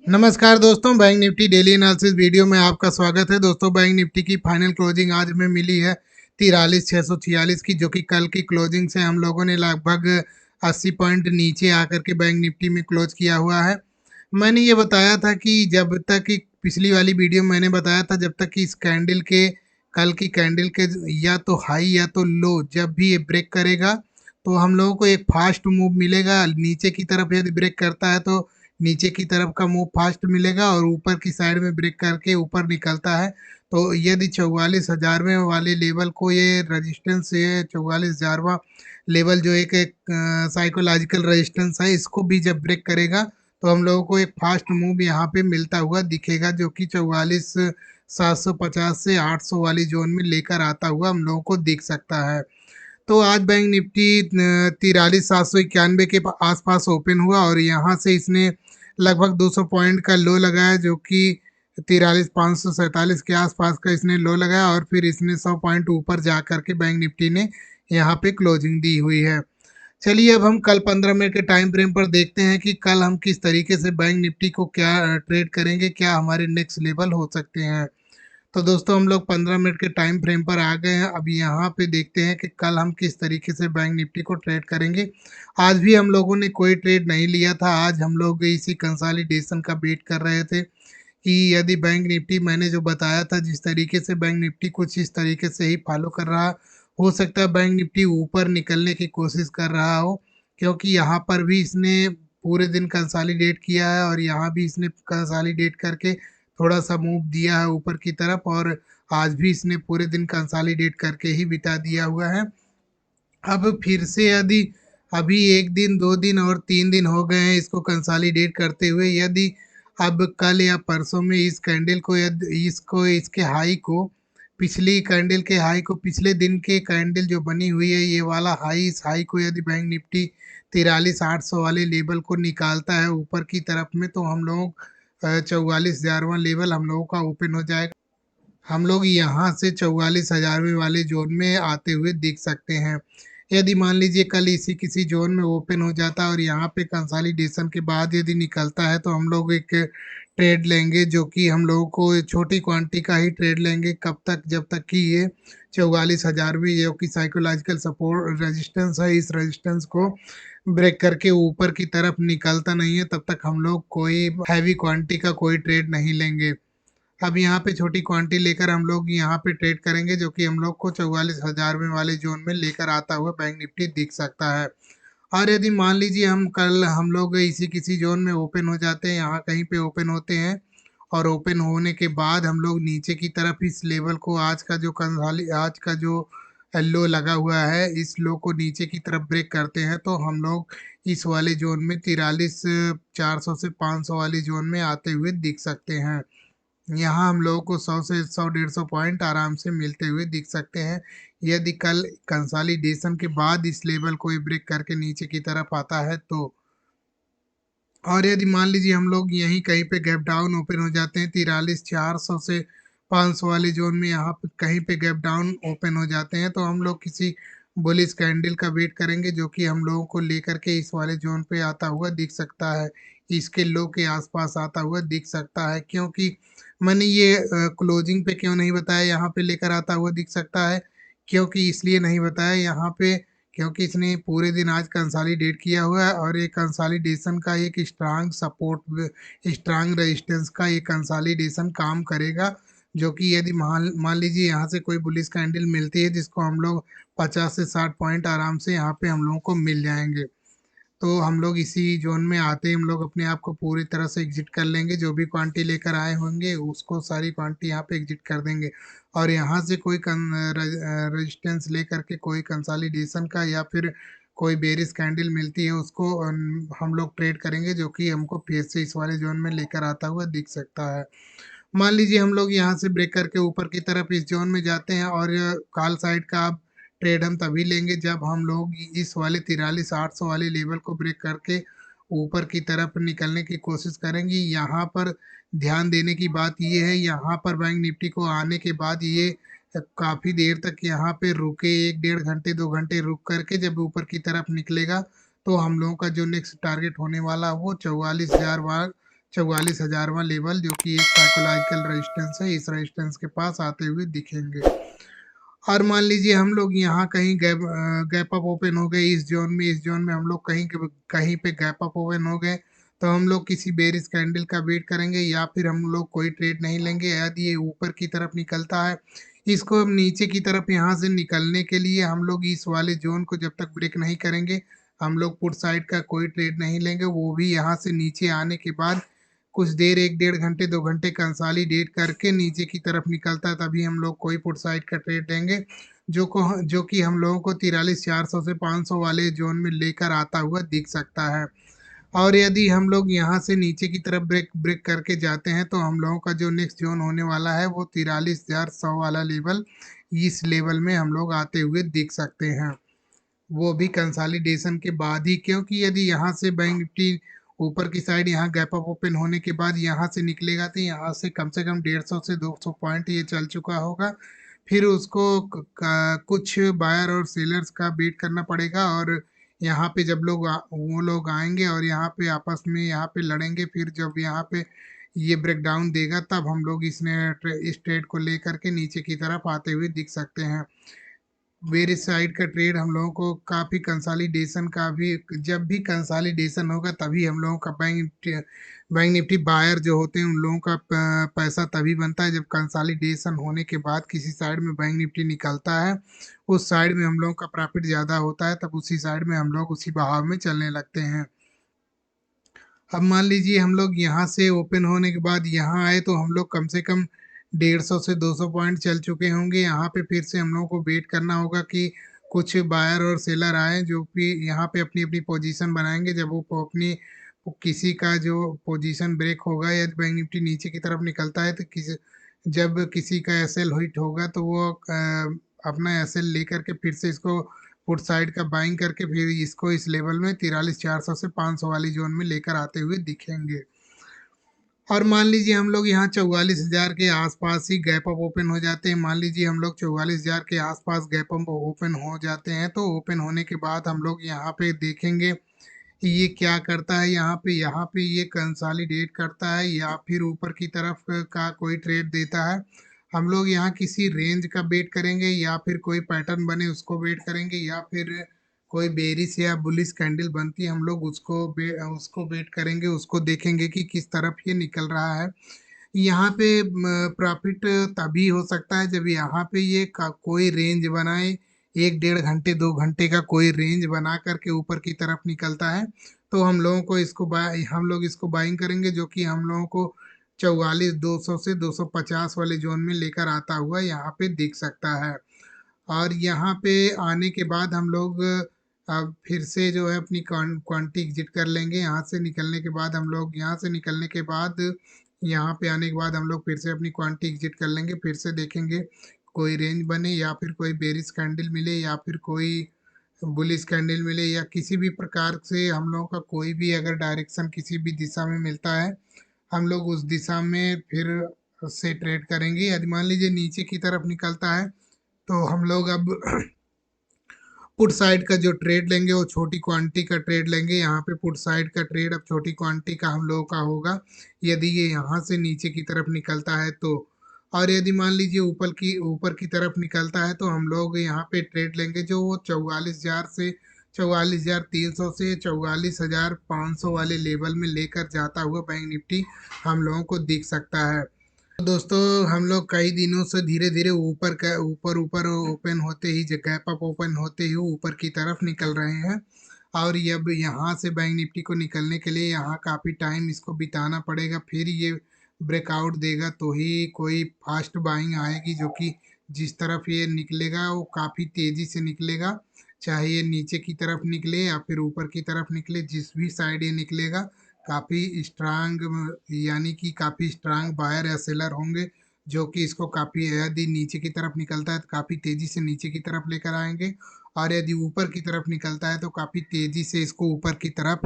नमस्कार दोस्तों, bank Nifty daily analysis video में आपका स्वागत है। दोस्तों, बैंक निफ्टी की फाइनल क्लोजिंग आज हमें मिली है 43,646 की, जो कि कल की क्लोजिंग से हम लोगों ने लगभग 80 पॉइंट नीचे आकर के बैंक निफ्टी में क्लोज किया हुआ है। मैंने ये बताया था कि जब तक कि पिछली वाली वीडियो में मैंने बताया था, जब तक कि इस कैंडल के कल की कैंडल के या तो हाई या तो लो जब भी ये ब्रेक करेगा, तो हम लोगों को एक फास्ट मूव मिलेगा। नीचे की तरफ यदि ब्रेक करता है तो नीचे की तरफ का मूव फास्ट मिलेगा, और ऊपर की साइड में ब्रेक करके ऊपर निकलता है तो यदि 44,000वें वाले लेवल को, ये रजिस्टेंस, ये 44,000वां लेवल जो एक साइकोलॉजिकल रेजिस्टेंस है, इसको भी जब ब्रेक करेगा तो हम लोगों को एक फास्ट मूव यहाँ पे मिलता हुआ दिखेगा, जो कि 44,750 से 800 वाली जोन में लेकर आता हुआ हम लोगों को दिख सकता है। तो आज बैंक निफ्टी 43,791 के आसपास ओपन हुआ, और यहाँ से इसने लगभग 200 पॉइंट का लो लगाया, जो कि 43,547 के आसपास का इसने लो लगाया, और फिर इसने 100 पॉइंट ऊपर जा करके बैंक निफ्टी ने यहाँ पे क्लोजिंग दी हुई है। चलिए, अब हम कल 15 मिनट के टाइम फ्रेम पर देखते हैं कि कल हम किस तरीके से बैंक निफ्टी को क्या ट्रेड करेंगे, क्या हमारे नेक्स्ट लेवल हो सकते हैं। तो दोस्तों, हम लोग 15 मिनट के टाइम फ्रेम पर आ गए हैं। अब यहाँ पे देखते हैं कि कल हम किस तरीके से बैंक निफ्टी को ट्रेड करेंगे। आज भी हम लोगों ने कोई ट्रेड नहीं लिया था। आज हम लोग इसी कंसोलिडेशन का वेट कर रहे थे कि यदि बैंक निफ्टी, मैंने जो बताया था जिस तरीके से बैंक निफ्टी कुछ इस तरीके से ही फॉलो कर रहा, हो सकता है बैंक निफ्टी ऊपर निकलने की कोशिश कर रहा हो, क्योंकि यहाँ पर भी इसने पूरे दिन कंसोलिडेट किया है, और यहाँ भी इसने कंसोलिडेट करके थोड़ा सा मूव दिया है ऊपर की तरफ, और आज भी इसने पूरे दिन कंसोलिडेट करके ही बिता दिया हुआ है। अब फिर से यदि अभी 1 दिन, 2 दिन और 3 दिन हो गए हैं इसको कंसोलिडेट करते हुए, यदि अब कल या परसों में इस कैंडल को, यदि इसको, इसके हाई को, पिछली कैंडल के हाई को, पिछले दिन के कैंडल जो बनी हुई है ये वाला हाई, इस हाई को यदि बैंक निफ्टी 43,800 वाले लेवल को निकालता है ऊपर की तरफ में, तो हम लोग 44,000वां लेवल हम लोगों का ओपन हो जाएगा। हम लोग यहाँ से 44,000वें वाले जोन में आते हुए दिख सकते हैं। यदि मान लीजिए कल इसी किसी जोन में ओपन हो जाता है और यहाँ पे कंसोलिडेशन के बाद यदि निकलता है, तो हम लोग एक ट्रेड लेंगे, जो कि हम लोगों को छोटी क्वांटिटी का ही ट्रेड लेंगे। कब तक? जब तक कि ये 44,000वीं, जो कि साइकोलॉजिकल सपोर्ट रेजिस्टेंस है, इस रेजिस्टेंस को ब्रेक करके ऊपर की तरफ निकलता नहीं है, तब तक हम लोग कोई हैवी क्वांटिटी का कोई ट्रेड नहीं लेंगे। अब यहाँ पे छोटी क्वांटिटी लेकर हम लोग यहाँ पे ट्रेड करेंगे, जो कि हम लोग को 44,000वें वाले जोन में लेकर आता हुआ बैंक निफ्टी दिख सकता है। और यदि मान लीजिए हम कल हम लोग इसी किसी जोन में ओपन हो जाते हैं, यहाँ कहीं पे ओपन होते हैं, और ओपन होने के बाद हम लोग नीचे की तरफ इस लेवल को, आज का जो लो लगा हुआ है, इस लो को नीचे की तरफ ब्रेक करते हैं, तो हम लोग इस वाले जोन में 43,400 से 500 वाली जोन में आते हुए दिख सकते हैं। यहाँ हम लोगों को 100 से 100 150 पॉइंट आराम से मिलते हुए दिख सकते हैं, यदि कल कंसोलिडेशन के बाद इस लेवल को ही ब्रेक करके नीचे की तरफ आता है तो। और यदि मान लीजिए हम लोग यहीं कहीं पे गैप डाउन ओपन हो जाते हैं 43,400 से 500 वाले जोन में, यहाँ पे कहीं पे गैप डाउन ओपन हो जाते हैं, तो हम लोग किसी बुलिश कैंडल का वेट करेंगे, जो कि हम लोगों को लेकर के इस वाले जोन पे आता हुआ दिख सकता है, इसके लो के आसपास आता हुआ दिख सकता है। क्योंकि मैंने ये क्लोजिंग पे क्यों नहीं बताया यहाँ पे लेकर आता हुआ दिख सकता है, क्योंकि इसलिए नहीं बताया यहाँ पे, क्योंकि इसने पूरे दिन आज कंसोलिडेट किया हुआ है, और ये कंसोलिडेशन का एक स्ट्रांग सपोर्ट, स्ट्रांग रेजिस्टेंस का ये कंसोलिडेशन काम करेगा, जो कि यदि मान मान लीजिए यहाँ से कोई बुलिश कैंडल मिलती है, जिसको हम लोग 50 से 60 पॉइंट आराम से यहाँ पे हम लोगों को मिल जाएंगे, तो हम लोग इसी जोन में आते ही हम लोग अपने आप को पूरी तरह से एग्जिट कर लेंगे। जो भी क्वांटिटी लेकर आए होंगे उसको सारी क्वांटिटी यहाँ पे एग्जिट कर देंगे, और यहाँ से कोई रेजिस्टेंस लेकर के कोई कंसोलिडेशन का या फिर कोई बेरिश कैंडल मिलती है उसको हम लोग ट्रेड करेंगे, जो कि हमको फिर से इस वाले जोन में लेकर आता हुआ दिख सकता है। मान लीजिए हम लोग यहाँ से ब्रेक करके ऊपर की तरफ इस जोन में जाते हैं, और कॉल साइड का आप ट्रेड हम तभी लेंगे जब हम लोग इस वाले 43,800 वाले लेवल को ब्रेक करके ऊपर की तरफ निकलने की कोशिश करेंगे। यहाँ पर ध्यान देने की बात ये है, यहाँ पर बैंक निफ्टी को आने के बाद ये काफ़ी देर तक यहाँ पे रुके, 1 डेढ़ घंटे 2 घंटे रुक करके जब ऊपर की तरफ निकलेगा, तो हम लोगों का जो नेक्स्ट टारगेट होने वाला है वो 44,000 44,000वां लेवल जो कि एक साइकोलॉजिकल रेजिस्टेंस है, इस रेजिस्टेंस के पास आते हुए दिखेंगे। और मान लीजिए हम लोग यहाँ कहीं गैप अप ओपन हो गए इस जोन में हम लोग कहीं पे गैप अप ओपन हो गए, तो हम लोग किसी बेरिश कैंडल का वेट करेंगे या फिर हम लोग कोई ट्रेड नहीं लेंगे। यदि ये ऊपर की तरफ निकलता है, इसको हम नीचे की तरफ यहाँ से निकलने के लिए हम लोग इस वाले जोन को जब तक ब्रेक नहीं करेंगे, हम लोग पुट साइड का कोई ट्रेड नहीं लेंगे। वो भी यहाँ से नीचे आने के बाद कुछ देर 1 डेढ़ घंटे 2 घंटे कंसालिडेट करके नीचे की तरफ निकलता है, तभी हम लोग कोई पुट साइड का ट्रेड लेंगे जो कि हम लोगों को 43,400 से 500 वाले जोन में लेकर आता हुआ दिख सकता है। और यदि हम लोग यहाँ से नीचे की तरफ ब्रेक ब्रेक करके जाते हैं, तो हम लोगों का जो नेक्स्ट जोन होने वाला है वो 43,100 वाला लेवल, इस लेवल में हम लोग आते हुए दिख सकते हैं, वो भी कंसोलिडेशन के बाद ही। क्योंकि यदि यहाँ से बैंक निफ्टी ऊपर की साइड यहाँ गैप अप ओपन होने के बाद यहाँ से निकलेगा, तो यहाँ से कम 150 से 200 पॉइंट ये चल चुका होगा। फिर उसको कुछ बायर और सेलर्स का वेट करना पड़ेगा, और यहाँ पे जब वो लोग आएंगे और यहाँ पे आपस में यहाँ पे लड़ेंगे, फिर जब यहाँ पे ये ब्रेक डाउन देगा, तब हम लोग इस ट्रेड को लेकर के नीचे की तरफ आते हुए दिख सकते हैं। वेरियस साइड का ट्रेड हम लोगों को काफ़ी कंसोलिडेशन का भी, जब भी कंसोलिडेशन होगा तभी हम लोगों का बैंक निफ्टी बायर जो होते हैं उन लोगों का पैसा तभी बनता है, जब कंसोलिडेशन होने के बाद किसी साइड में बैंक निफ्टी निकलता है, उस साइड में हम लोगों का प्रॉफिट ज़्यादा होता है, तब उसी साइड में हम लोग उसी बहाव में चलने लगते हैं। अब मान लीजिए हम लोग यहाँ से ओपन होने के बाद यहाँ आए, तो हम लोग कम से कम 150 से 200 पॉइंट चल चुके होंगे। यहाँ पे फिर से हम लोगों को वेट करना होगा कि कुछ बायर और सेलर आए, जो कि यहाँ पे अपनी अपनी पोजीशन बनाएंगे। जब किसी का जो पोजीशन ब्रेक होगा या बैंक निफ्टी नीचे की तरफ निकलता है, तो जब किसी का एसएल हिट होगा, तो वो अपना एसएल लेकर के फिर से इसको पुट साइड का बाइंग करके फिर इसको इस लेवल में 43,400 से 500 वाली जोन में लेकर आते हुए दिखेंगे। और मान लीजिए हम लोग यहाँ 44,000 के आसपास ही गैप अप ओपन हो जाते हैं। मान लीजिए हम लोग 44,000 के आसपास गैप अप ओपन हो जाते हैं, तो ओपन होने के बाद हम लोग यहाँ पे देखेंगे कि ये क्या करता है। यहाँ पे ये कंसोलिडेट करता है या फिर ऊपर की तरफ का कोई ट्रेड देता है। हम लोग यहाँ किसी रेंज का वेट करेंगे या फिर कोई पैटर्न बने उसको वेट करेंगे, या फिर कोई बेरिश या बुलिश कैंडल बनती है हम लोग उसको वेट करेंगे, उसको देखेंगे कि किस तरफ ये निकल रहा है। यहाँ पे प्रॉफिट तभी हो सकता है जब यहाँ पे ये कोई रेंज बनाए, 1 डेढ़ घंटे 2 घंटे का कोई रेंज बना करके ऊपर की तरफ निकलता है, तो हम लोग इसको बाइंग करेंगे, जो कि हम लोगों को 44,200 से 250 वाले जोन में लेकर आता हुआ यहाँ पे दिख सकता है। और यहाँ पे आने के बाद हम लोग अब फिर से जो है अपनी क्वांटिटी एग्जिट कर लेंगे। यहाँ से निकलने के बाद हम लोग यहाँ से निकलने के बाद यहाँ पे आने के बाद हम लोग फिर से अपनी क्वांटिटी एग्जिट कर लेंगे। फिर से देखेंगे कोई रेंज बने या फिर कोई बेरिश कैंडल मिले या फिर कोई बुलिश कैंडल मिले, या किसी भी प्रकार से हम लोगों का कोई भी अगर डायरेक्शन किसी भी दिशा में मिलता है, हम लोग उस दिशा में फिर से ट्रेड करेंगे। यदि मान लीजिए नीचे की तरफ निकलता है, तो हम लोग अब पुट साइड का जो ट्रेड लेंगे वो छोटी क्वांटिटी का ट्रेड लेंगे। यहाँ पे पुट साइड का ट्रेड अब छोटी क्वांटिटी का हम लोगों का होगा, यदि ये यहाँ से नीचे की तरफ निकलता है तो। और यदि मान लीजिए ऊपर की तरफ निकलता है, तो हम लोग यहाँ पे ट्रेड लेंगे जो वो 44,300 से 44,500 वाले लेवल में लेकर जाता हुआ बैंक निफ्टी हम लोगों को दिख सकता है। तो दोस्तों हम लोग कई दिनों से धीरे धीरे ऊपर ऊपर ओपन होते ही गैप अप ओपन होते ही ऊपर की तरफ निकल रहे हैं। और ये अब यहाँ से बैंक निफ्टी को निकलने के लिए यहाँ काफ़ी टाइम इसको बिताना पड़ेगा, फिर ये ब्रेकआउट देगा तो ही कोई फास्ट बाइंग आएगी, जो कि जिस तरफ ये निकलेगा वो काफ़ी तेज़ी से निकलेगा। चाहे ये नीचे की तरफ निकले या फिर ऊपर की तरफ निकले, जिस भी साइड ये निकलेगा काफ़ी स्ट्रांग, यानी कि काफ़ी स्ट्रांग बायर या सेलर होंगे, जो कि इसको काफ़ी, यदि नीचे की तरफ निकलता है तो काफ़ी तेज़ी से नीचे की तरफ लेकर आएंगे, और यदि ऊपर की तरफ निकलता है तो काफ़ी तेज़ी से इसको ऊपर की तरफ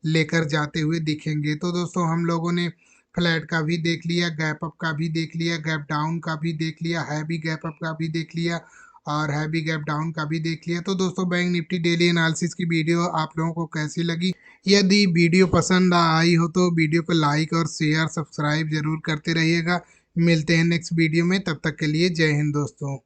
लेकर जाते हुए दिखेंगे। तो दोस्तों हम लोगों ने फ्लैट का भी देख लिया, गैप अप का भी देख लिया, गैप डाउन का भी देख लिया, हैवी गैप अप का भी देख लिया, और हैवी गैप डाउन का भी देख लिया। तो दोस्तों बैंक निफ्टी डेली एनालिसिस की वीडियो आप लोगों को कैसी लगी? यदि वीडियो पसंद आई हो तो वीडियो को लाइक और शेयर सब्सक्राइब जरूर करते रहिएगा। मिलते हैं नेक्स्ट वीडियो में, तब तक के लिए जय हिंद दोस्तों।